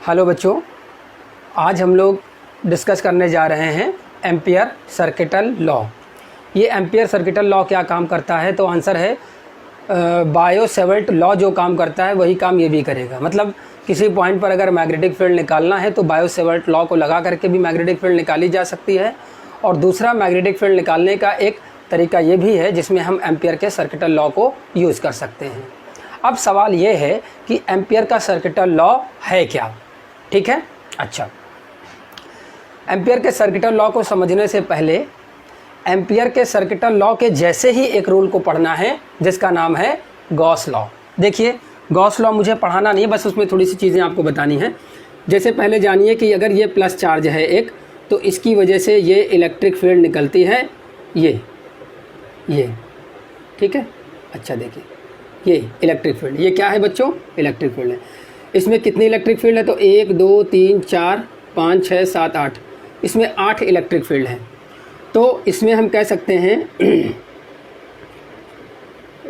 Hello बच्चों, आज हम लोग डिस्कस करने जा रहे हैं एम्पियर सर्किटल लॉ। ये एम्पियर सर्किटल लॉ क्या काम करता है? तो आंसर है बायो सेवर्ट लॉ जो काम करता है वही काम ये भी करेगा। मतलब किसी पॉइंट पर अगर मैग्नेटिक फील्ड निकालना है तो बायो सेवर्ट लॉ को लगा करके भी मैग्नेटिक फील्ड निकाली जा सकती है। और दूसरा मैग्नेटिक फील्ड निकालने का एक तरीका ये भी है जिसमें हम एम्पियर के सर्किटल लॉ को यूज़ कर सकते हैं। अब सवाल ये है कि एम्पियर का सर्किटल लॉ है क्या? ठीक है, अच्छा, एम्पियर के सर्किटल लॉ को समझने से पहले एम्पियर के सर्किटल लॉ के जैसे ही एक रूल को पढ़ना है जिसका नाम है गॉस लॉ। देखिए, गॉस लॉ मुझे पढ़ाना नहीं है, बस उसमें थोड़ी सी चीज़ें आपको बतानी हैं। जैसे पहले जानिए कि अगर ये प्लस चार्ज है एक, तो इसकी वजह से ये इलेक्ट्रिक फील्ड निकलती है, ये ठीक है। अच्छा देखिए, ये इलेक्ट्रिक फील्ड, ये क्या है बच्चों? इलेक्ट्रिक फील्ड है। इसमें कितनी इलेक्ट्रिक फील्ड है? तो 1 2 3 4 5 6 7 8, इसमें 8 इलेक्ट्रिक फील्ड हैं। तो इसमें हम कह सकते हैं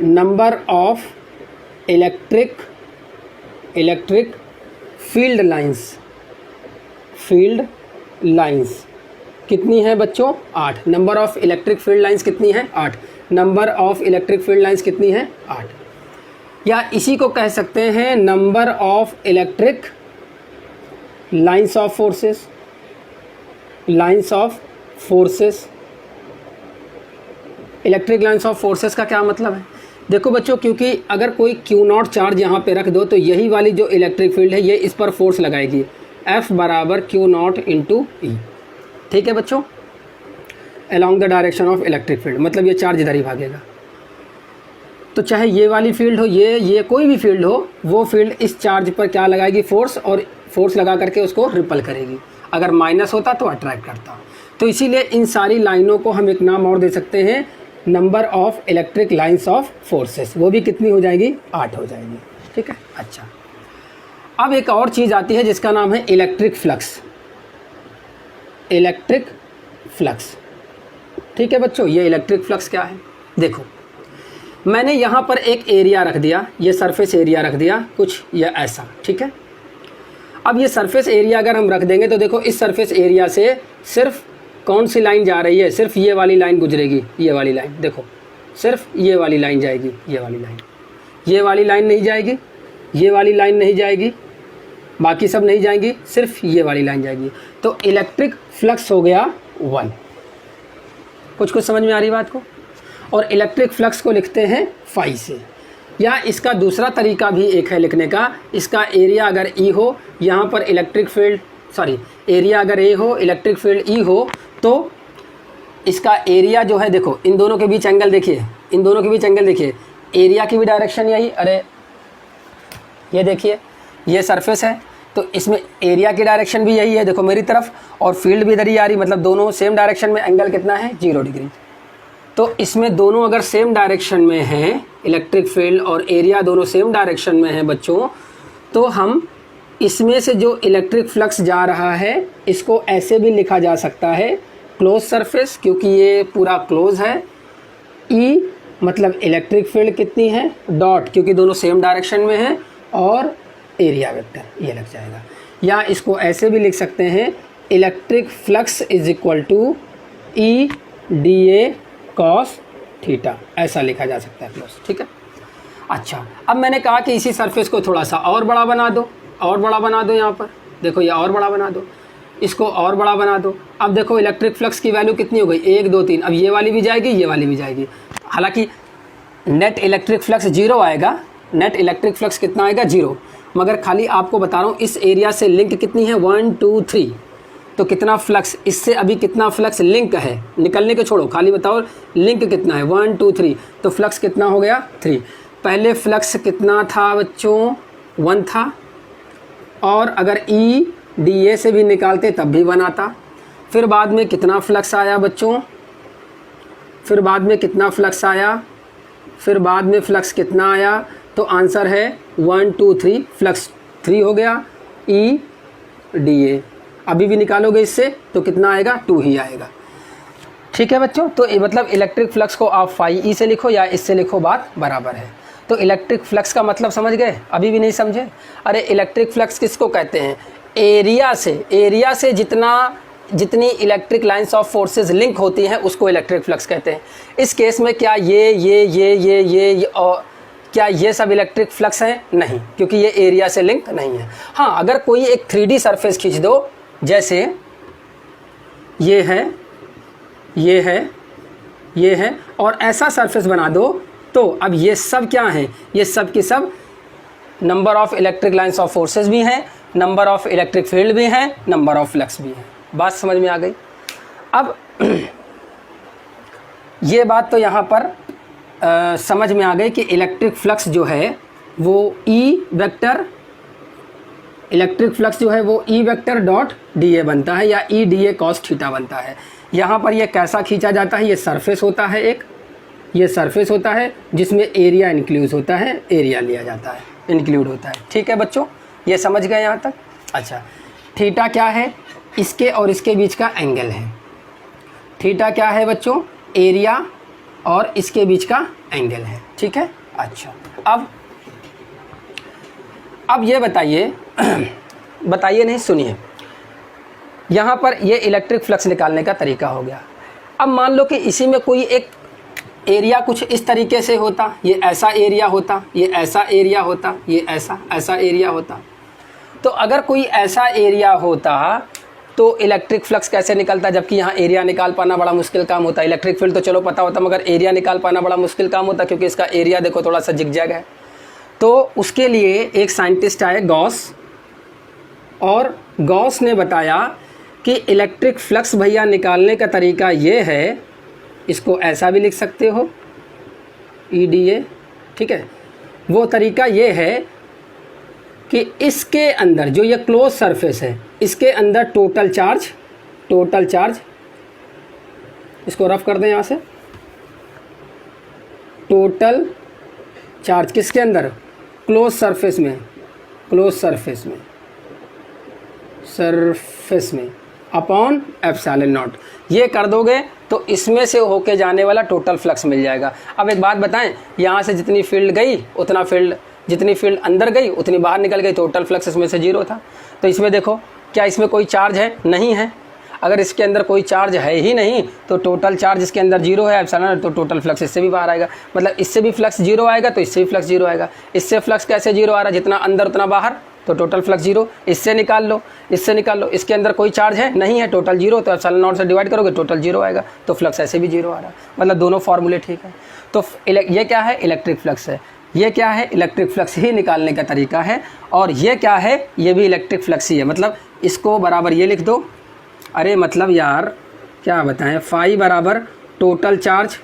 number of electric field lines कितनी है बच्चों? 8। Number of electric field lines कितनी है? 8। Number of electric field lines कितनी है? 8। या इसी को कह सकते हैं number of electric lines of forces. Electric lines of forces का क्या मतलब है? देखो बच्चों, क्योंकि अगर कोई Q0 चार्ज यहाँ पे रख दो तो यही वाली जो इलेक्ट्रिक फील्ड है ये इस पर फोर्स लगाएगी, F बराबर Q0 इंटू E। ठीक है बच्चों, along the direction of electric field, मतलब ये चार्ज इधर ही भागेगा। तो चाहे ये वाली फील्ड हो, ये कोई भी फील्ड हो, वो फील्ड इस चार्ज पर क्या लगाएगी? फोर्स, और फोर्स लगा करके उसको रिपल करेगी। अगर माइनस होता तो अट्रैक्ट करता। तो इसीलिए इन सारी लाइनों को हम एक नाम और दे सकते हैं, number of electric lines of forces. वो भी कितनी हो जाएगी? 8 हो जाएगी। ठीक है, अच्छा, अब एक और चीज़ आती है जिसका नाम है इलेक्ट्रिक फ्लक्स। ठीक है बच्चों, ये इलेक्ट्रिक फ्लक्स क्या है? देखो, मैंने यहाँ पर एक एरिया रख दिया, ये सरफेस एरिया रख दिया कुछ या ऐसा, ठीक है। अब ये सरफेस एरिया अगर हम रख देंगे तो देखो, इस सरफेस एरिया से सिर्फ कौन सी लाइन जा रही है? सिर्फ ये वाली लाइन गुजरेगी, ये वाली लाइन। देखो, सिर्फ ये वाली लाइन जाएगी, ये वाली लाइन, ये वाली लाइन नहीं जाएगी, ये वाली लाइन नहीं जाएगी, बाकी सब नहीं जाएंगी, सिर्फ ये वाली लाइन जाएगी। तो इलेक्ट्रिक फ्लक्स हो गया 1। कुछ समझ में आ रही बात को? और इलेक्ट्रिक फ्लक्स को लिखते हैं फाई से। या इसका दूसरा तरीका भी एक है लिखने का, इसका एरिया अगर E हो, यहाँ पर इलेक्ट्रिक फील्ड, एरिया अगर A हो, इलेक्ट्रिक फील्ड E हो, तो इसका एरिया जो है, देखो इन दोनों के बीच एंगल देखिए, एरिया की भी डायरेक्शन यही, अरे ये देखिए, ये सरफेस है तो इसमें एरिया की डायरेक्शन भी यही है, देखो मेरी तरफ, और फील्ड भी इधर ही आ रही, मतलब दोनों सेम डायरेक्शन में। एंगल कितना है? 0 डिग्री। तो इसमें दोनों अगर सेम डायरेक्शन में हैं, इलेक्ट्रिक फील्ड और एरिया दोनों सेम डायरेक्शन में हैं बच्चों, तो हम इसमें से जो इलेक्ट्रिक फ्लक्स जा रहा है इसको ऐसे भी लिखा जा सकता है, क्लोज सरफेस, क्योंकि ये पूरा क्लोज है। E मतलब इलेक्ट्रिक फील्ड कितनी है, डॉट, क्योंकि दोनों सेम डायरेक्शन में हैं, और एरिया वेक्टर ये लग जाएगा। या इसको ऐसे भी लिख सकते हैं, electric flux is equal to E dA cos theta, ऐसा लिखा जा सकता है क्लोज। ठीक है, अच्छा, अब मैंने कहा कि इसी सरफेस को थोड़ा सा और बड़ा बना दो, यहाँ पर देखो, ये और बड़ा बना दो, इसको और बड़ा बना दो। अब देखो इलेक्ट्रिक फ्लक्स की वैल्यू कितनी हो गई? 1 2 3। अब ये वाली भी जाएगी, ये वाली भी जाएगी। हालांकि नेट इलेक्ट्रिक फ्लक्स 0 आएगा, नेट इलेक्ट्रिक फ्लक्स कितना आएगा? 0। मगर खाली आपको बता रहा हूँ इस एरिया से लिंक कितनी है? 1 2 3। तो कितना फ्लक्स, इससे अभी कितना फ्लक्स लिंक है? निकलने के छोड़ो, खाली बताओ लिंक कितना है? 1 2 3। तो फ्लक्स कितना हो गया? 3। पहले फ्लक्स कितना था बच्चों? 1 था, और अगर E dA से भी निकालते तब भी 1 आता। फिर बाद में कितना फ्लक्स आया बच्चों? फिर बाद में फ्लक्स कितना आया? तो आंसर है 1 2 3, फ्लक्स 3 हो गया, E dA। अभी भी निकालोगे इससे तो कितना आएगा? 2 ही आएगा। ठीक है बच्चों, तो मतलब इलेक्ट्रिक फ्लक्स को आप फाई E से लिखो या इससे लिखो, बात बराबर है। तो इलेक्ट्रिक फ्लक्स का मतलब समझ गए? अभी भी नहीं समझे? अरे इलेक्ट्रिक फ्लक्स किसको कहते हैं? एरिया से जितनी electric lines of forces link होती हैं उसको इलेक्ट्रिक फ्लक्स कहते हैं। इस केस में क्या ये और क्या ये सब इलेक्ट्रिक फ्लक्स हैं? नहीं, क्योंकि ये एरिया से लिंक नहीं है। हाँ, अगर कोई एक 3D सरफेस खींच दो, जैसे ये है और ऐसा सरफेस बना दो, तो अब ये सब क्या हैं? ये सब की सब number of electric lines of forces भी हैं, नंबर ऑफ इलेक्ट्रिक फील्ड भी हैं, नंबर ऑफ फ्लक्स भी हैं। बात समझ में आ गई? अब ये बात तो यहाँ पर समझ में आ गई कि इलेक्ट्रिक फ्लक्स जो है वो इलेक्ट्रिक फ्लक्स जो है वो E वेक्टर डॉट dA बनता है, या E dA cos थीटा बनता है। यहाँ पर ये कैसा खींचा जाता है? ये सरफेस होता है ये सरफेस होता है जिसमें एरिया इंक्लूड होता है, एरिया लिया जाता है, इंक्लूड होता है। ठीक है बच्चों, ये समझ गए यहाँ तक? अच्छा, थीटा क्या है? इसके और इसके बीच का एंगल है। थीटा क्या है बच्चों? एरिया और इसके बीच का एंगल है। ठीक है, अच्छा, अब ये बताइए नहीं, सुनिए, यहाँ पर ये इलेक्ट्रिक फ्लक्स निकालने का तरीका हो गया। अब मान लो कि इसी में कोई एक एरिया कुछ इस तरीके से होता, ये ऐसा एरिया होता, ये ऐसा एरिया होता, ये ऐसा एरिया होता। तो अगर कोई ऐसा एरिया होता तो इलेक्ट्रिक फ्लक्स कैसे निकलता? जबकि यहाँ एरिया निकाल पाना बड़ा मुश्किल काम होता। इलेक्ट्रिक फील्ड तो चलो पता होता, मगर एरिया निकाल पाना बड़ा मुश्किल काम होता, क्योंकि इसका एरिया देखो थोड़ा सा जिगजैग है। तो उसके लिए एक साइंटिस्ट आए, गॉस, और गॉस ने बताया कि इलेक्ट्रिक फ्लक्स भैया निकालने का तरीका ये है, इसको ऐसा भी लिख सकते हो EDA, ठीक है। वो तरीका ये है कि इसके अंदर जो ये क्लोज सरफेस है, इसके अंदर टोटल चार्ज, इसको रफ कर दें यहाँ से, टोटल चार्ज किसके अंदर? क्लोज सरफेस में अपॉन एप्सिलॉन नॉट। ये कर दोगे तो इसमें से होके जाने वाला टोटल फ्लक्स मिल जाएगा। अब एक बात बताएं, यहाँ से जितनी फील्ड गई उतना फील्ड, जितनी फील्ड अंदर गई उतनी बाहर निकल गई, टोटल फ्लक्स इसमें से 0 था। तो इसमें देखो, क्या इसमें कोई चार्ज है? नहीं है। अगर इसके अंदर कोई चार्ज है ही नहीं तो टोटल चार्ज इसके अंदर 0 है, एप्सिलॉन, तो टोटल फ्लक्स इससे भी बाहर आएगा। मतलब इससे भी फ्लक्स 0 आएगा तो इससे भी फ्लक्स 0 आएगा। इससे फ्लक्स कैसे 0 आ रहा है? जितना अंदर उतना बाहर, तो टोटल फ्लक्स 0। इससे निकाल लो, इसके अंदर कोई चार्ज है? नहीं है, टोटल 0, तो एप्सिलॉन नॉट से डिवाइड करोगे टोटल 0 आएगा, तो फ्लक्स ऐसे भी 0 आ रहा है। मतलब दोनों फार्मूले ठीक है। तो ये क्या है? इलेक्ट्रिक फ्लक्स है। ये क्या है? इलेक्ट्रिक फ्लक्स ही निकालने का तरीका है। और ये क्या है? ये भी इलेक्ट्रिक फ्लक्स ही है। मतलब इसको बराबर ये लिख दो, अरे मतलब यार क्या बताएं, फाई बराबर टोटल चार्ज,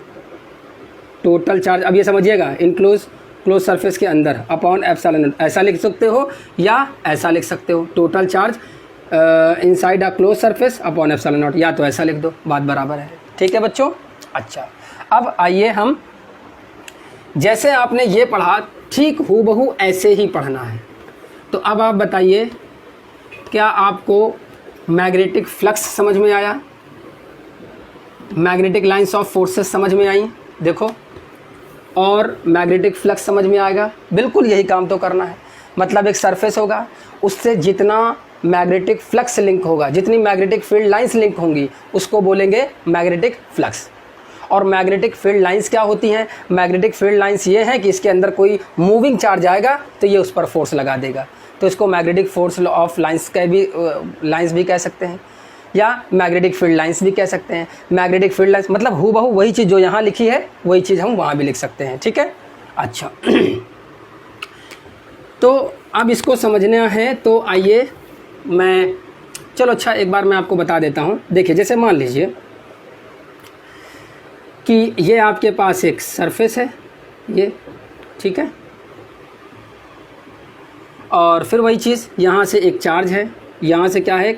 अब ये समझिएगा, क्लोज सरफेस के अंदर अपॉन एप्सिलॉन, ऐसा लिख सकते हो या ऐसा लिख सकते हो, total charge inside a close surface upon epsilon not, या तो ऐसा लिख दो, बात बराबर है। ठीक है बच्चों? अच्छा, अब आइए हम, जैसे आपने ये पढ़ा ठीक हूबहू ऐसे ही पढ़ना है। तो अब आप बताइए, क्या आपको मैग्नेटिक फ्लक्स समझ में आया? मैग्नेटिक लाइंस ऑफ फोर्सेस समझ में आई? देखो, और मैग्नेटिक फ्लक्स समझ में आएगा। बिल्कुल यही काम तो करना है। मतलब एक सरफेस होगा, उससे जितना मैग्नेटिक फ्लक्स लिंक होगा, जितनी मैग्नेटिक फील्ड लाइंस लिंक होंगी, उसको बोलेंगे मैग्नेटिक फ्लक्स। और मैग्नेटिक फील्ड लाइंस क्या होती हैं? मैग्नेटिक फील्ड लाइंस ये हैं कि इसके अंदर कोई मूविंग चार्ज आएगा तो ये उस पर फोर्स लगा देगा, तो इसको मैग्नेटिक फोर्स ऑफ लाइंस भी कह सकते हैं, या मैग्नेटिक फील्ड लाइंस भी कह सकते हैं। मैग्नेटिक फील्ड लाइंस मतलब हूबहू वही चीज़ जो यहाँ लिखी है वही चीज़ हम वहाँ भी लिख सकते हैं। ठीक है, अच्छा तो अब इसको समझना है तो आइए चलो अच्छा एक बार मैं आपको बता देता हूँ। देखिए, जैसे मान लीजिए कि ये आपके पास एक सरफेस है, ये ठीक है, और फिर वही चीज़ यहाँ से एक चार्ज है, यहाँ से क्या है,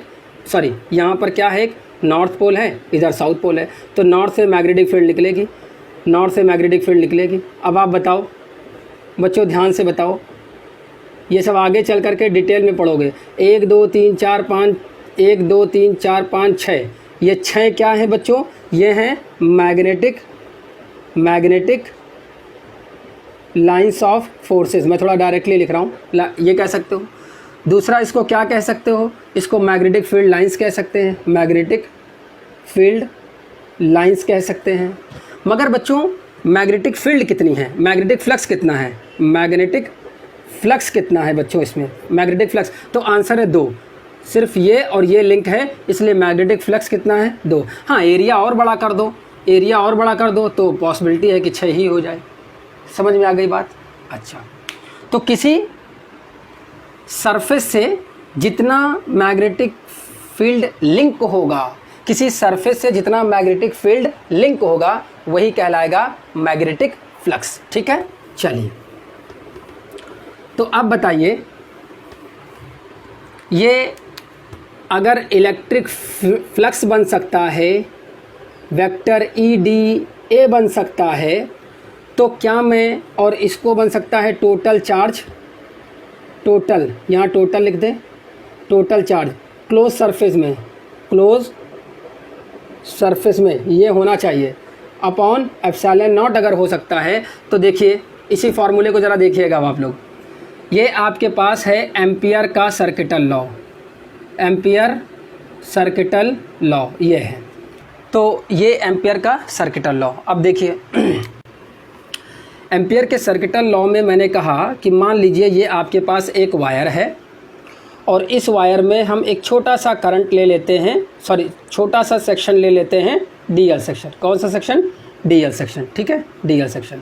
सॉरी यहाँ पर क्या है, एक नॉर्थ पोल है, इधर साउथ पोल है, तो नॉर्थ से मैग्नेटिक फील्ड निकलेगी। अब आप बताओ बच्चों, ध्यान से बताओ, ये सब आगे चल करके डिटेल में पढ़ोगे। 1 2 3 4 5 1 2 3 4 5 6, ये 6 क्या है बच्चों? ये हैं मैग्नेटिक लाइंस ऑफ फोर्सेस। मैं थोड़ा डायरेक्टली लिख रहा हूँ, ये कह सकते हो दूसरा इसको क्या कह सकते हो, इसको मैग्नेटिक फील्ड लाइंस कह सकते हैं, मैग्नेटिक फील्ड लाइंस कह सकते हैं। मगर बच्चों मैग्नेटिक फील्ड कितनी है, मैग्नेटिक फ्लक्स कितना है, मैग्नेटिक फ्लक्स कितना है बच्चों इसमें, मैग्नेटिक फ्लक्स, तो आंसर है 2। सिर्फ ये और ये लिंक है, इसलिए मैग्नेटिक फ्लक्स कितना है 2। हाँ, एरिया और बड़ा कर दो, एरिया और बड़ा कर दो तो पॉसिबिलिटी है कि 6 ही हो जाए। समझ में आ गई बात। अच्छा, तो किसी सरफेस से जितना मैग्नेटिक फील्ड लिंक होगा, किसी सरफेस से जितना मैग्नेटिक फील्ड लिंक होगा वही कहलाएगा मैग्नेटिक फ्लक्स। ठीक है, चलिए तो अब बताइए, ये अगर इलेक्ट्रिक फ्लक्स बन सकता है, वेक्टर EDA बन सकता है, तो क्या मैं, और इसको बन सकता है टोटल चार्ज, टोटल, यहाँ टोटल लिख दें, टोटल चार्ज क्लोज सरफेस में, क्लोज सरफेस में ये होना चाहिए अपॉन एप्सिलॉन नॉट अगर हो सकता है तो देखिए इसी फॉर्मूले को ज़रा देखिएगा आप लोग। ये आपके पास है एम्पियर का circuital law, ampere circuital law ये है, तो ये एम्पियर का सर्किटल लॉ। अब देखिए एम्पियर के सर्किटल लॉ में मैंने कहा कि मान लीजिए ये आपके पास एक वायर है और इस वायर में हम एक छोटा सा करंट ले लेते हैं, सॉरी छोटा सा सेक्शन ले लेते हैं, DL सेक्शन। कौन सा सेक्शन, DL सेक्शन। ठीक है, DL सेक्शन,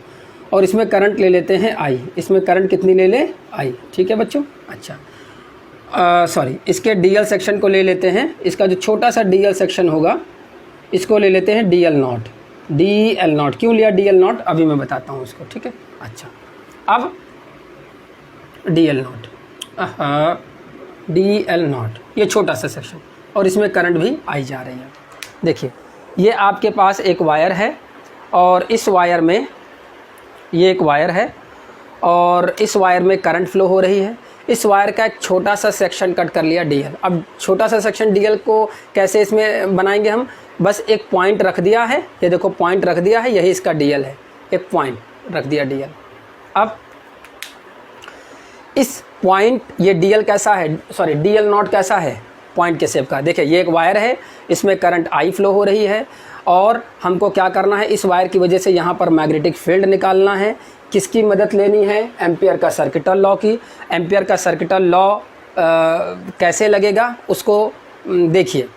और इसमें करंट ले लेते हैं I। इसमें करंट कितनी ले लें, I। ठीक है बच्चों। अच्छा सॉरी, इसके DL सेक्शन को ले लेते हैं, इसका जो छोटा सा DL सेक्शन होगा इसको ले लेते हैं DL नॉट, DL नॉट। क्यों लिया DL नॉट अभी मैं बताता हूँ इसको। ठीक है, अच्छा अब DL नॉट, DL नॉट ये छोटा सा सेक्शन, और इसमें करंट भी आई जा रही है। देखिए ये आपके पास एक वायर है और इस वायर में, ये एक वायर है और इस वायर में करंट फ्लो हो रही है। इस वायर का एक छोटा सा सेक्शन कट कर लिया DL। अब छोटा सा सेक्शन DL को कैसे इसमें बनाएंगे हम, बस एक पॉइंट रख दिया है, ये देखो पॉइंट रख दिया है, यही इसका DL है, एक पॉइंट रख दिया DL। अब इस पॉइंट, ये DL कैसा है, सॉरी DL नॉट कैसा है, पॉइंट के शेप का। देखिए ये एक वायर है, इसमें करंट I फ्लो हो रही है और हमको क्या करना है, इस वायर की वजह से यहाँ पर मैग्नेटिक फील्ड निकालना है। किसकी मदद लेनी है, एम्पियर का सर्किटल लॉ की। एम्पियर का सर्किटल लॉ कैसे लगेगा उसको देखिए।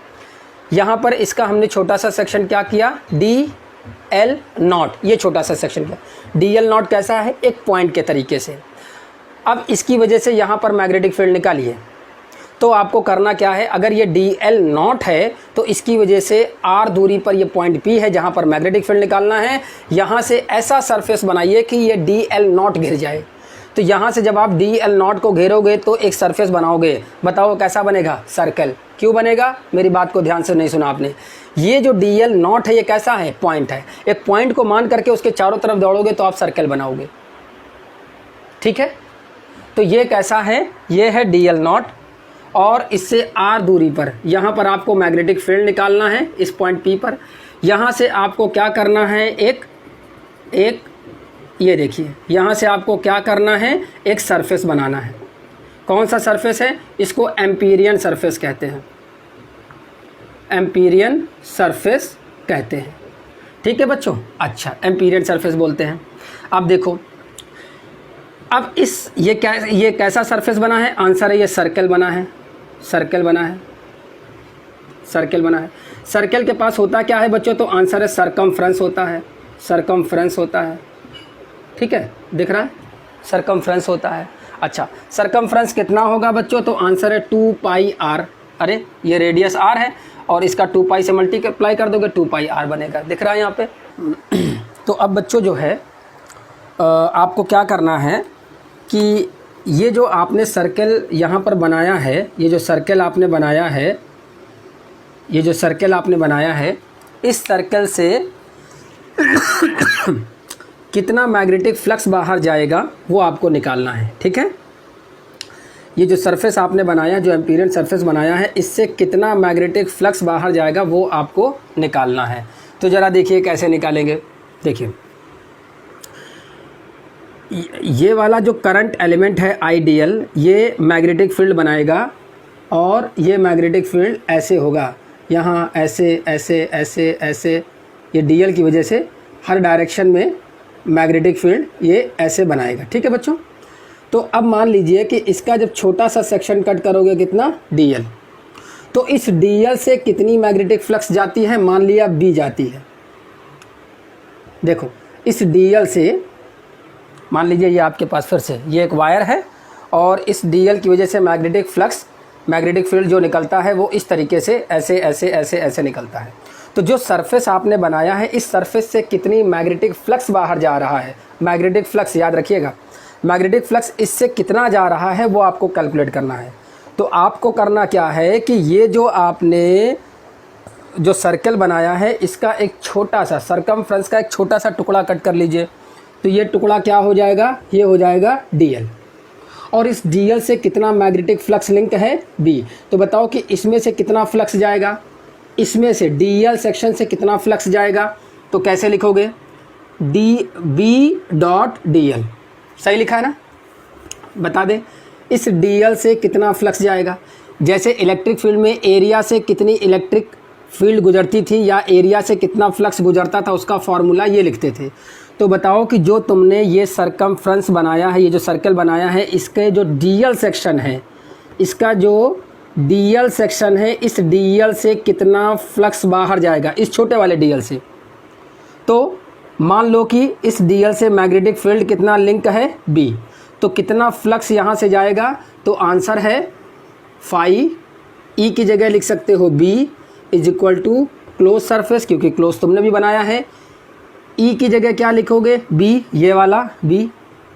यहाँ पर इसका हमने छोटा सा सेक्शन क्या किया, DL नॉट, ये छोटा सा सेक्शन किया। DL नॉट कैसा है, एक पॉइंट के तरीके से। अब इसकी वजह से यहाँ पर मैग्नेटिक फील्ड निकालिए, तो आपको करना क्या है, अगर ये DL नॉट है तो इसकी वजह से R दूरी पर ये पॉइंट P है जहाँ पर मैग्नेटिक फील्ड निकालना है। यहाँ से ऐसा सरफेस बनाइए कि ये DL नॉट घिर जाए। तो यहाँ से जब आप DL नॉट को घेरोगे तो एक सरफेस बनाओगे, बताओ कैसा बनेगा, सर्कल। क्यों बनेगा, मेरी बात को ध्यान से नहीं सुना आपने। ये जो DL नॉट है ये कैसा है, पॉइंट है। एक पॉइंट को मान करके उसके चारों तरफ दौड़ोगे तो आप सर्कल बनाओगे। ठीक है, तो ये कैसा है, ये है DL नॉट और इससे R दूरी पर यहाँ पर आपको मैग्नेटिक फील्ड निकालना है इस पॉइंट P पर। यहाँ से आपको क्या करना है, एक ये देखिए यहाँ से आपको क्या करना है, एक सरफेस बनाना है। कौन सा सरफेस है, इसको एम्पीरियन सरफेस कहते हैं, एम्पीरियन सरफेस कहते हैं। ठीक है बच्चों, अच्छा एम्पीरियन सरफेस बोलते हैं। अब देखो, अब ये कैसा सरफेस बना है, आंसर है ये सर्कल बना है, सर्कल बना है, सर्कल बना है। सर्कल के पास होता क्या है बच्चों, तो आंसर है सरकमफ्रेंस होता है, सरकमफ्रेंस होता है। ठीक है, दिख रहा है, सरकमफ्रेंस होता है। अच्छा सरकमफ्रेंस कितना होगा बच्चों, तो आंसर है 2 पाई R। अरे ये रेडियस R है और इसका 2 पाई से मल्टीप्लाई कर दोगे 2 पाई R बनेगा, दिख रहा है यहाँ पे। तो अब बच्चों जो है आपको क्या करना है कि ये जो आपने सर्कल यहाँ पर बनाया है, ये जो सर्कल आपने बनाया है, ये जो सर्कल आपने बनाया है, इस सर्कल से कितना मैग्नेटिक फ्लक्स बाहर जाएगा वो आपको निकालना है। ठीक है, ये जो सरफेस आपने बनाया, जो एम्पीरियन सरफेस बनाया है, इससे कितना मैग्नेटिक फ्लक्स बाहर जाएगा वो आपको निकालना है। तो ज़रा देखिए कैसे निकालेंगे। देखिए ये वाला जो करंट एलिमेंट है आइडियल, ये मैग्नेटिक फील्ड बनाएगा और ये मैग्नेटिक फील्ड ऐसे होगा, यहाँ ऐसे ऐसे ऐसे ऐसे, ये डीएल की वजह से हर डायरेक्शन में मैग्नेटिक फील्ड ये ऐसे बनाएगा। ठीक है बच्चों। तो अब मान लीजिए कि इसका जब छोटा सा सेक्शन कट करोगे कितना, डीएल, तो इस डीएल से कितनी मैग्नेटिक फ्लक्स जाती है, मान लिया बी जाती है। देखो इस डीएल से मान लीजिए ये आपके पास फिर से ये एक वायर है और इस डीएल की वजह से मैग्नेटिक फ्लक्स, मैग्नेटिक फील्ड जो निकलता है वो इस तरीके से ऐसे ऐसे ऐसे ऐसे निकलता है। तो जो सरफेस आपने बनाया है, इस सरफेस से कितनी मैग्नेटिक फ्लक्स बाहर जा रहा है, मैग्नेटिक फ्लक्स याद रखिएगा, मैग्नेटिक फ्लक्स इससे कितना जा रहा है वो आपको कैलकुलेट करना है। तो आपको करना क्या है कि ये जो आपने जो सर्कल बनाया है इसका एक छोटा सा सरकमफ्रेंस का एक छोटा सा टुकड़ा कट कर लीजिए। तो ये टुकड़ा क्या हो जाएगा, ये हो जाएगा डीएल, और इस डीएल से कितना मैग्नेटिक फ्लक्स लिंक है, बी। तो बताओ कि इसमें से कितना फ्लक्स जाएगा, इसमें से डीएल सेक्शन से कितना फ्लक्स जाएगा। तो कैसे लिखोगे, डी बी डॉट डीएल, सही लिखा है ना, बता दें इस डीएल से कितना फ्लक्स जाएगा। जैसे इलेक्ट्रिक फील्ड में एरिया से कितनी इलेक्ट्रिक फील्ड गुजरती थी या एरिया से कितना फ्लक्स गुजरता था, उसका फॉर्मूला ये लिखते थे। तो बताओ कि जो तुमने ये सरकमफ्रेंस बनाया है, ये जो सर्कल बनाया है, इसके जो डीएल सेक्शन है, इसका जो डीएल सेक्शन है, इस डीएल से कितना फ्लक्स बाहर जाएगा, इस छोटे वाले डीएल से। तो मान लो कि इस डीएल से मैग्नेटिक फील्ड कितना लिंक है, बी, तो कितना फ्लक्स यहाँ से जाएगा। तो आंसर है फाई, ई की जगह लिख सकते हो B is equal to close surface, क्योंकि क्लोज तुमने भी बनाया है। ई की जगह क्या लिखोगे, बी, ये वाला बी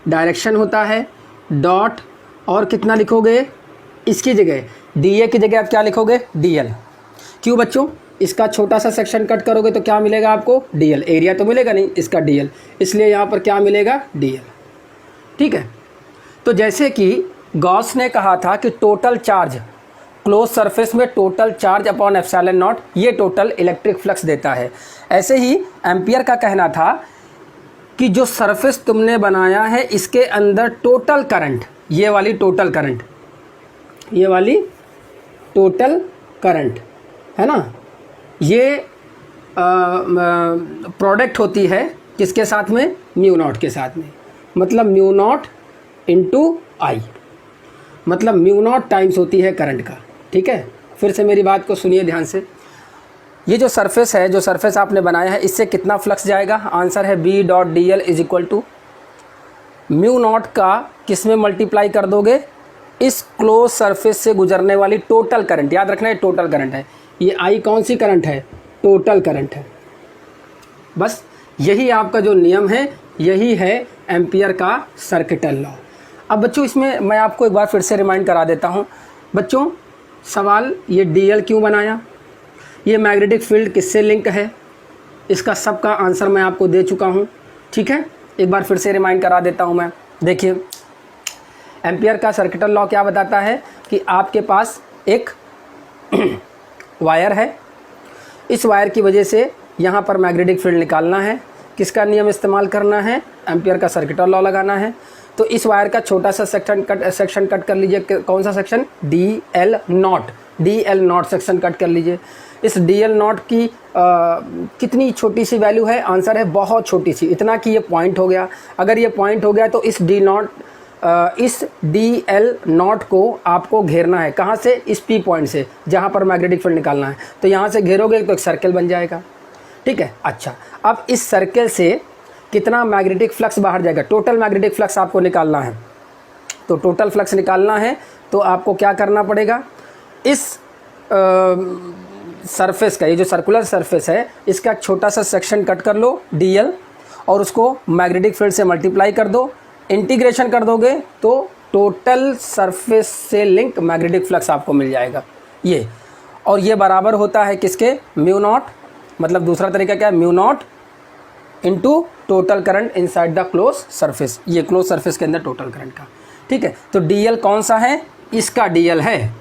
डायरेक्शन होता है, डॉट, और कितना लिखोगे इसकी जगह, डी ए की जगह आप क्या लिखोगे, डी एल। क्यों बच्चों, इसका छोटा सा सेक्शन कट करोगे तो क्या मिलेगा आपको, डी एल, एरिया तो मिलेगा नहीं इसका डी एल, इसलिए यहाँ पर क्या मिलेगा, डी एल। ठीक है। तो जैसे कि गॉस ने कहा था कि टोटल चार्ज क्लोज सरफेस में total charge upon epsilon not, ये टोटल इलेक्ट्रिक फ्लक्स देता है। ऐसे ही एम्पियर का कहना था कि जो सरफेस तुमने बनाया है इसके अंदर टोटल करंट, ये वाली टोटल करंट, ये वाली टोटल करंट है ना, ये प्रोडक्ट होती है किसके साथ में, म्यू नॉट के साथ में, मतलब म्यू नॉट इंटू आई, मतलब म्यू नॉट टाइम्स होती है करंट का। ठीक है, फिर से मेरी बात को सुनिए ध्यान से। ये जो सरफेस है, जो सरफेस आपने बनाया है, इससे कितना फ्लक्स जाएगा, आंसर है B dot d l is equal to mu naught का किस में मल्टीप्लाई कर दोगे, इस क्लोज सरफेस से गुजरने वाली टोटल करंट, याद रखना है टोटल करंट है, ये आई कौन सी करंट है, टोटल करंट है। बस यही आपका जो नियम है, यही है एम्पियर का सर्किटल लॉ। अब बच्चों इसमें मैं आपको एक बार फिर से रिमाइंड करा देता हूँ। बच्चों सवाल, ये डीएल क्यों बनाया, ये मैग्नेटिक फील्ड किससे लिंक है, इसका सब का आंसर मैं आपको दे चुका हूँ। ठीक है, एक बार फिर से रिमाइंड करा देता हूँ मैं। देखिए एम्पियर का सर्किटल लॉ क्या बताता है कि आपके पास एक वायर है, इस वायर की वजह से यहाँ पर मैग्नेटिक फील्ड निकालना है, किसका नियम इस्तेमाल करना है, एम्पियर का सर्किटल लॉ लगाना है। तो इस वायर का छोटा सा सेक्शन कट कर लीजिए, कौन सा section, D L not section cut कर लीजिए। इस डी एल नॉट की कितनी छोटी सी वैल्यू है, आंसर है बहुत छोटी सी, इतना कि ये पॉइंट हो गया। अगर ये पॉइंट हो गया तो इस डी एल नॉट को आपको घेरना है, कहाँ से, इस पी पॉइंट से जहाँ पर मैग्नेटिक फील्ड निकालना है। तो यहाँ से घेरोगे तो एक सर्कल बन जाएगा। ठीक है, अच्छा अब इस सर्कल से कितना मैग्नेटिक फ्लक्स बाहर जाएगा, टोटल मैग्नेटिक फ्लक्स आपको निकालना है। तो टोटल फ्लक्स निकालना है तो आपको क्या करना पड़ेगा, इस सरफेस का, ये जो सर्कुलर सरफेस है, इसका छोटा सा सेक्शन कट कर लो डीएल, और उसको मैग्नेटिक फील्ड से मल्टीप्लाई कर दो, इंटीग्रेशन कर दोगे तो टोटल सरफेस से लिंक मैग्नेटिक फ्लक्स आपको मिल जाएगा ये। और ये बराबर होता है किसके, म्यू नॉट, मतलब दूसरा तरीका क्या है, mu naught into total current inside the close surface, ये क्लोज सरफेस के अंदर टोटल करंट का। ठीक है, तो डीएल कौन सा है, इसका डीएल है।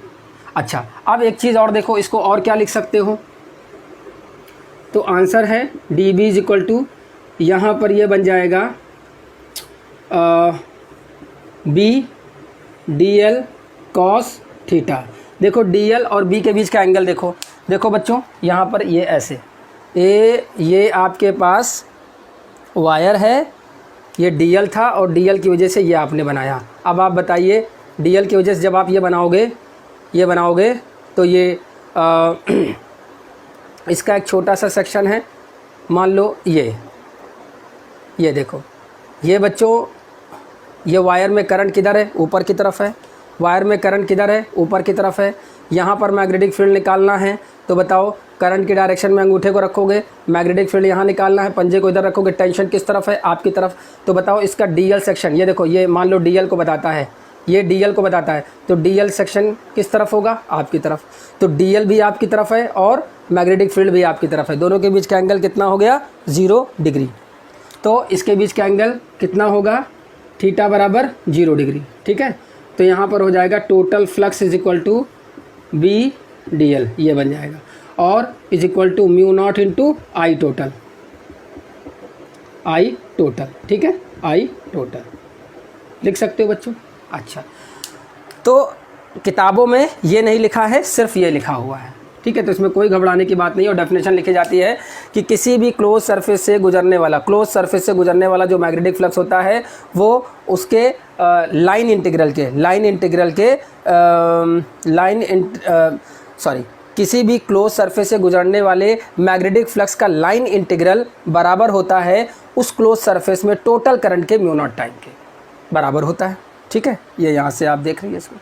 अच्छा अब एक चीज़ और देखो, इसको और क्या लिख सकते हो, तो आंसर है d B is equal to, यहाँ पर ये बन जाएगा B d l cos theta. देखो डी एल और बी के बीच का एंगल देखो, देखो बच्चों यहाँ पर ये ऐसे ये आपके पास वायर है, ये डी एल था और डी एल की वजह से ये आपने बनाया। अब आप बताइए डी एल की वजह से जब आप ये बनाओगे तो ये इसका एक छोटा सा सेक्शन है, मान लो ये देखो, ये बच्चों ये वायर में करंट किधर है, ऊपर की तरफ है। वायर में करंट किधर है, ऊपर की तरफ है। यहाँ पर मैग्नेटिक फील्ड निकालना है, तो बताओ करंट की डायरेक्शन में अंगूठे को रखोगे, मैग्नेटिक फील्ड यहाँ निकालना है, पंजे को इधर रखोगे, टेंशन किस तरफ है, आपकी तरफ। तो बताओ इसका डीएल सेक्शन, ये देखो ये मान लो डीएल को बताता है, ये डीएल को बताता है, तो डीएल सेक्शन किस तरफ होगा, आपकी तरफ। तो डीएल भी आपकी तरफ है और मैग्नेटिक फील्ड भी आपकी तरफ है, दोनों के बीच का एंगल कितना हो गया, 0 डिग्री। तो इसके बीच का एंगल कितना होगा, थीटा बराबर 0 डिग्री। ठीक है, तो यहाँ पर हो जाएगा total flux is equal to B d l, ये बन जाएगा, और is equal to mu naught into I total, ठीक है, आई टोटल लिख सकते हो बच्चों। अच्छा, तो किताबों में ये नहीं लिखा है, सिर्फ ये लिखा हुआ है। ठीक है, तो इसमें कोई घबराने की बात नहीं है। और डेफिनेशन लिखी जाती है कि किसी भी क्लोज सरफेस से गुजरने वाला जो मैग्नेटिक फ्लक्स होता है वो उसके लाइन इंटीग्रल के किसी भी क्लोज सरफेस से गुजरने वाले मैग्नेटिक फ्लक्स का लाइन इंटीग्रल बराबर होता है उस क्लोज सरफेस में टोटल करंट के म्यू नॉट टाइम के बराबर होता है। ठीक है, ये यहाँ से आप देख रही है इसको।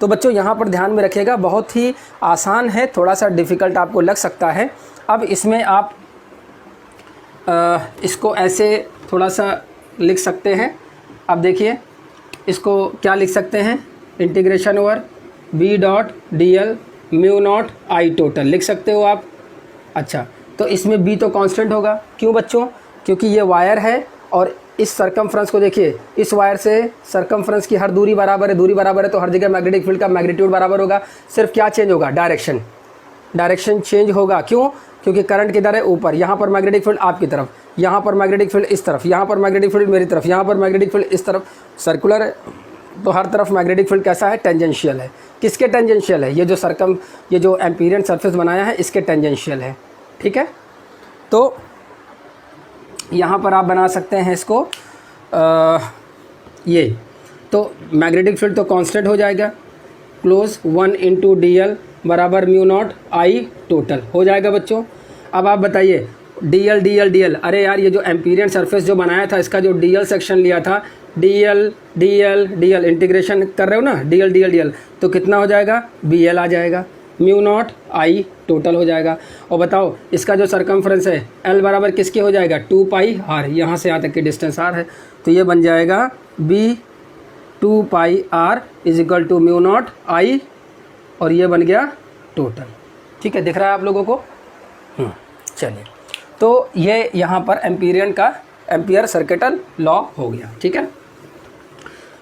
तो बच्चों यहाँ पर ध्यान में रखिएगा, बहुत ही आसान है, थोड़ा सा डिफ़िकल्ट आपको लग सकता है। अब इसमें आप इसको ऐसे थोड़ा सा लिख सकते हैं। अब देखिए इसको क्या लिख सकते हैं, integration over B dot d l mu naught I total लिख सकते हो आप। अच्छा, तो इसमें बी तो कांस्टेंट होगा, क्यों बच्चों, क्योंकि ये वायर है और इस सरकमफ्रेंस को देखिए, इस वायर से सरकमफ्रेंस की हर दूरी बराबर है, तो हर जगह मैग्नेटिक फील्ड का मैग्नीट्यूड बराबर होगा। सिर्फ क्या चेंज होगा, डायरेक्शन चेंज होगा। क्यों, क्योंकि करंट किधर है, ऊपर, यहाँ पर मैग्नेटिक फील्ड आपकी तरफ, यहाँ पर मैग्नेटिक फील्ड इस तरफ, यहाँ पर मैग्नेटिक फील्ड मेरी तरफ, यहाँ पर मैग्नेटिक फील्ड इस तरफ, सर्कुलर है तो हर तरफ मैग्नेटिक फील्ड कैसा है, टेंजेंशियल है। किसके टेंजेंशियल है, ये जो एम्पीरियन सरफेस बनाया है इसके टेंजेंशियल है। ठीक है, तो यहाँ पर आप बना सकते हैं इसको ये, तो मैग्नेटिक फील्ड तो कांस्टेंट हो जाएगा, क्लोज 1 इंटू डी एल बराबर म्यू नॉट आई टोटल हो जाएगा बच्चों। अब आप बताइए डी एल, अरे यार ये जो एम्पीरियन सरफेस जो बनाया था इसका जो डी एल सेक्शन लिया था, डी एल इंटीग्रेशन कर रहे हो ना, डी एल, तो कितना हो जाएगा, बी एल आ जाएगा, म्यू नॉट आई टोटल हो जाएगा। और बताओ इसका जो सरकमफ्रेंस है एल बराबर किसके हो जाएगा, 2 पाई आर, यहाँ से यहाँ तक की डिस्टेंस आर है, तो ये बन जाएगा B 2 pi r is equal to mu naught I, और ये बन गया टोटल। ठीक है, दिख रहा है आप लोगों को। चलिए, तो ये यहाँ पर एम्पियर सर्किटल लॉ हो गया। ठीक है,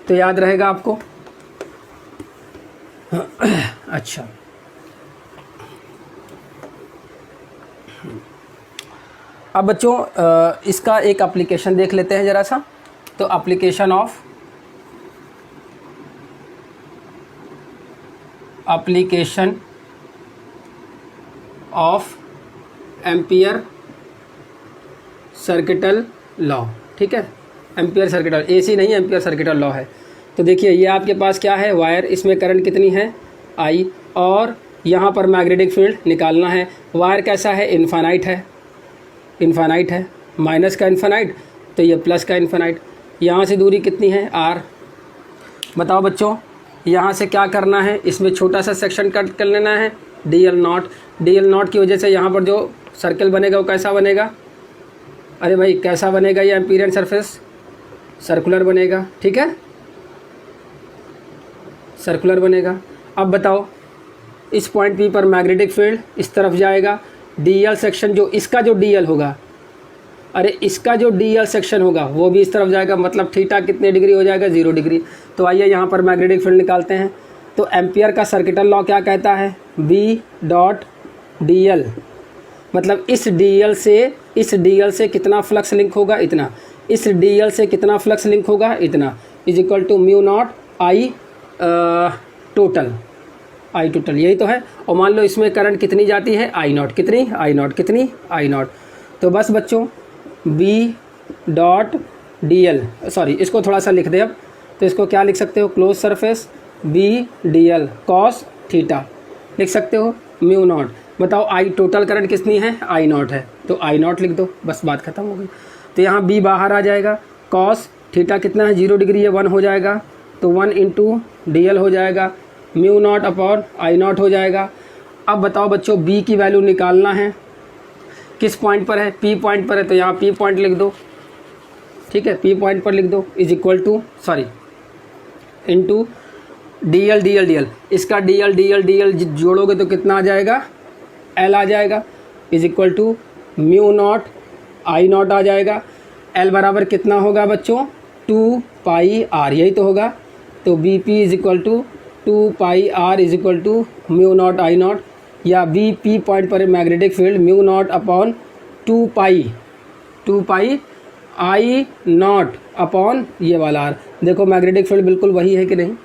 तो याद रहेगा आपको। अच्छा, अब बच्चों इसका एक एप्लीकेशन देख लेते हैं ज़रा सा। तो application of ampere circuital law. ठीक है, एम्पियर सर्किटल, एसी नहीं, एम्पियर सर्किटल लॉ है। तो देखिए ये आपके पास क्या है, वायर, इसमें करंट कितनी है, आई, और यहाँ पर मैग्नेटिक फील्ड निकालना है। वायर कैसा है, इन्फानाइट है, माइनस का इन्फानाइट, तो ये प्लस का इन्फानाइट। यहाँ से दूरी कितनी है, आर। बताओ बच्चों यहाँ से क्या करना है, इसमें छोटा सा सेक्शन कट कर लेना है, डी एल नॉट की वजह से यहाँ पर जो सर्कल बनेगा वो कैसा बनेगा, अरे भाई कैसा बनेगा, ये एम्पीरियन सरफेस सर्कुलर बनेगा। ठीक है, सर्कुलर बनेगा। अब बताओ इस पॉइंट पी पर मैग्नेटिक फील्ड इस तरफ जाएगा, डीएल सेक्शन जो इसका जो डीएल होगा, अरे इसका जो डीएल सेक्शन होगा वो भी इस तरफ जाएगा, मतलब थीटा कितने डिग्री हो जाएगा, 0 डिग्री। तो आइए यहाँ पर मैग्नेटिक फील्ड निकालते हैं। तो एम्पियर का सर्किटल लॉ क्या कहता है, बी डॉट डी एल मतलब इस DL से कितना फ्लक्स लिंक होगा, इतना, इस DL से कितना फ्लक्स लिंक होगा, इतना, is equal to mu naught I total, I total, यही तो है। और मान लो इसमें करंट कितनी जाती है, आई नॉट, कितनी, आई नॉट, कितनी, आई नॉट। तो बस बच्चों B डॉट DL, सॉरी इसको थोड़ा सा लिख दे अब, तो इसको क्या लिख सकते हो, close surface B DL cos theta लिख सकते हो, म्यू नॉट। बताओ आई टोटल करंट कितनी है, आई नॉट है, तो आई नॉट लिख दो, बस बात खत्म हो गई। तो यहाँ B बाहर आ जाएगा, कॉस थीटा कितना है, 0 डिग्री है, 1 हो जाएगा, तो 1 इंटू DL हो जाएगा, mu naught upon I not हो जाएगा। अब बताओ बच्चों B की वैल्यू निकालना है, किस पॉइंट पर है, P पॉइंट पर है, तो यहाँ P पॉइंट लिख दो, ठीक है, P पॉइंट पर लिख दो, is equal to, sorry into DL, इसका DL जोड़ोगे तो कितना आ जाएगा, L आ जाएगा, is equal to mu naught I नॉट आ जाएगा। L बराबर कितना होगा बच्चों, 2 पाई R, यही तो होगा। तो BP is equal to 2 pi R is equal to mu naught I naught, या BP पॉइंट पर magnetic field mu naught upon 2 pi I naught upon ये वाला R। देखो मैग्नेटिक फील्ड बिल्कुल वही है कि नहीं,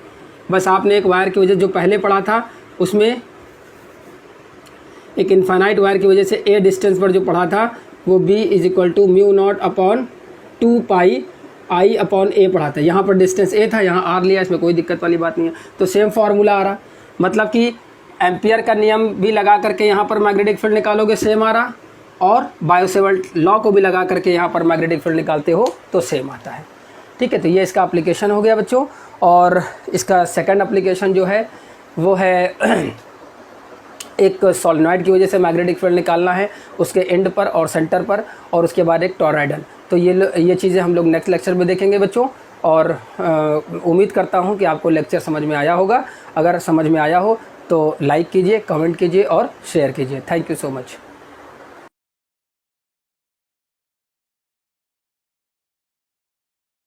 बस आपने एक वायर की वजह जो पहले पढ़ा था उसमें एक इनफाइनाइट वायर की वजह से A डिस्टेंस पर जो पढ़ा था वो B is equal to mu naught upon 2 pi I upon A पढ़ा था। यहाँ पर डिस्टेंस A था, यहाँ R लिया, इसमें कोई दिक्कत वाली बात नहीं है। तो सेम फार्मूला आ रहा, मतलब कि एम्पियर का नियम भी लगा करके यहाँ पर मैग्नेटिक फील्ड निकालोगे सेम आ रहा, और बायोसेवर्ट लॉ को भी लगा करके यहाँ पर मैग्नेटिक फील्ड निकालते हो तो सेम आता है। ठीक है, तो ये इसका एप्लीकेशन हो गया बच्चों। और इसका सेकंड एप्लीकेशन जो है वो है एक सोलेनॉइड की वजह से मैग्नेटिक फील्ड निकालना है, उसके एंड पर और सेंटर पर, और उसके बाद एक टॉरॉइडल। तो ये चीज़ें हम लोग नेक्स्ट लेक्चर में देखेंगे बच्चों। और उम्मीद करता हूँ कि आपको लेक्चर समझ में आया होगा। अगर समझ में आया हो तो लाइक कीजिए, कमेंट कीजिए और शेयर कीजिए। Thank you so much.